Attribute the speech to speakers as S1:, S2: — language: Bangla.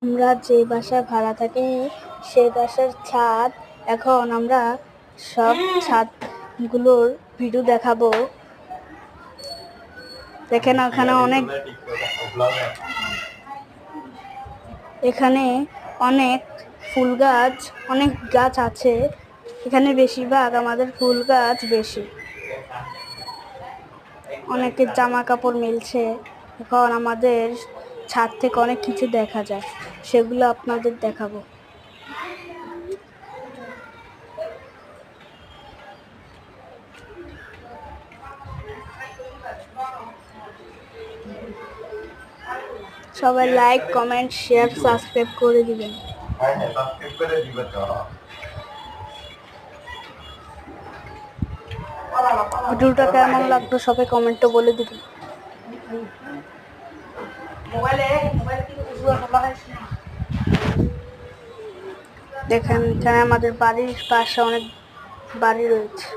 S1: আমরা যে বাসায় ভাড়া থাকি সেই বাসার ছাদ। এখন আমরা সব ছাদগুলোর ভিডিও দেখাবো। দেখেন এখানে অনেক ফুল গাছ, অনেক গাছ আছে। এখানে বেশিরভাগ আমাদের ফুল গাছ বেশি। অনেকের জামা কাপড় মিলছে। এখন আমাদের ছাদ থেকে অনেক কিছু দেখা যায়, সেগুলো আপনাদের দেখাবো। সবাই লাইক, কমেন্ট, শেয়ার, সাবস্ক্রাইব করে দিবেন। ভিডিওটা কেমন লাগলো সবাই কমেন্টে বলে দিবেন। দেখেন এখানে আমাদের বাড়ির পাশে অনেক বাড়ি রয়েছে।